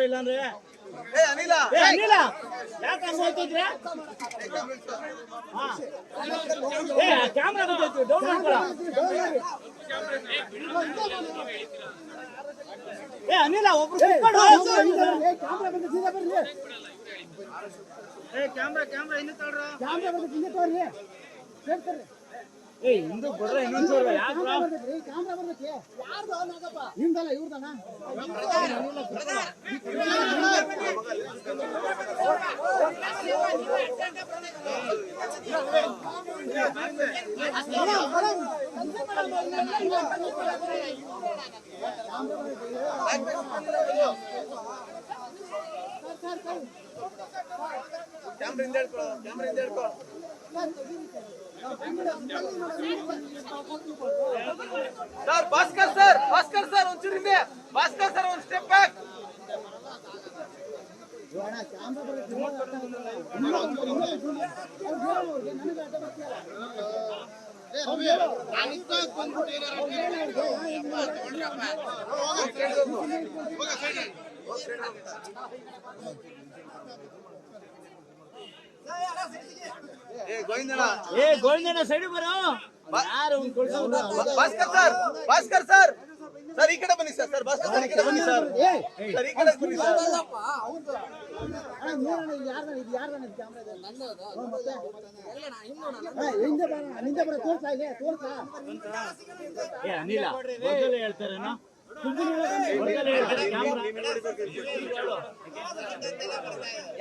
ಇಲ್ಲ ಅಂದ್ರೆ ಅನಿಲ ಯಾಕೆ ಹಂಗ ಹೋಗ್ತಿದ್ರೆ ಕ್ಯಾಮ್ರಾ ಗೊತ್ತೈತಿ ಡೌನ್ ಮಾಡ್ಕೊಳ ಅನಿಲ ಒಬ್ರು ಕ್ಯಾಮ್ರಾ ಇನ್ನು ತಗೊಳ್ರ ಹಿಂದೂ ಕೊಡ್ರ ಇನ್ನೊಂದು ನಿಮ್ದಲ್ಲ ಇವ್ರದಣ್ಣ ಸರ್ ಭಾಸ್ಕರ್ ಸರ್ ಒಂಚೂರಿಂದ ಭಾಸ್ಕರ್ ಸರ್ ಒಂದು ಸ್ಟೆಪ್ ಬ್ಯಾಕ್ ಗೋವಿಂದಣ್ಣ ಸೈಡ್ ಬರೋ ಯಾರು ಭಾಸ್ಕರ್ ಸರ್ ಸರ್ ಈ ಕಡೆ ಬನ್ನಿ ಸರ್ ಭಾಸ್ಕರ್ ಸರ್ ಈ ಕಡೆ ಬನ್ನಿ ಸರ್ ಈ ಕಡೆ ಬನ್ನಿ ಸರ್ ಅನಿಲ ಹೇಳ್ತಾರೇನೋ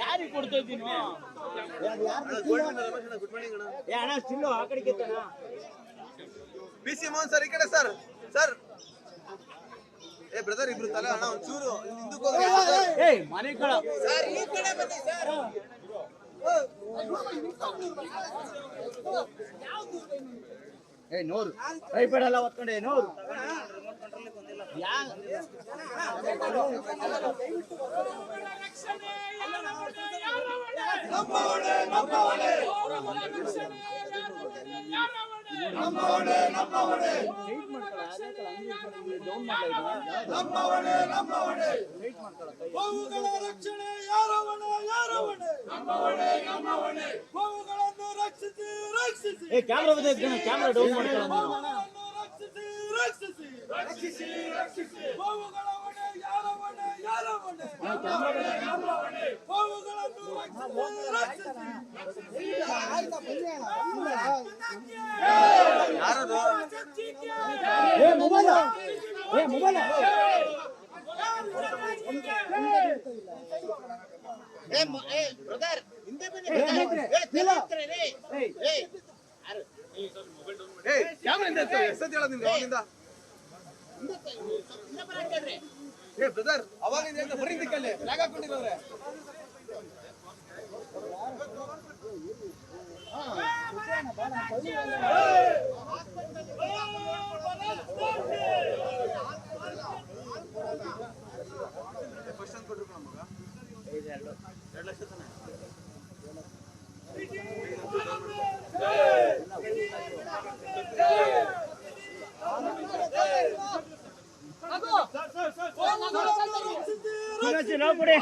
ಯಾರಿಗೆ ಕೊಡ್ತಾ ಇದ್ದೀನಿ ಅಣ್ಣ ಸ್ಟಿಲ್ಲು ಆ ಕಡೆಗೆ ಬಿಸಿ ಮೋಹನ್ ಸರ್ ಈ ಕಡೆ ಸರ್ ಬ್ರದರ್ ಇಬ್ರು ತಲೆ ಅಣ್ಣ ಒಂಚೂರು ಹಿಂದಕ್ಕೆ ಮನೆ ಕಳ ಸರ್ ಈ ಕಡೆ ಬನ್ನಿ ಸರ್ ನೋರು ಕೈಪೆಡಲ್ಲ ಒತ್ಕೊಂಡೆ ನೋರು ಕ್ಯಾಮ್ರಾ ಬಂದೈತೆ ಕ್ಯಾಮ್ರಾ ಡೌನ್ ಮಾಡ್ಕೊಳ್ಳೋಣ ಯಾರದು ಮೊಬೈಲ್ ಬ್ರದರ್ ಹಿಂದೆ ಬನ್ನಿ ಬ್ರದರ್ ಅವಾಗಿಂದ ಬರೀ ದಿಕ್ಕಲ್ಲಿ ಫ್ಲಾಗ್ ಹಾಕೊಂಡಿರೋರೆ ಫಸ್ಟ್ ಅಂತ ಕೊಟ್ರು ಮಗ 2 ಲಕ್ಷ ತಾನೆ ನಾವು ಕೊಡಿ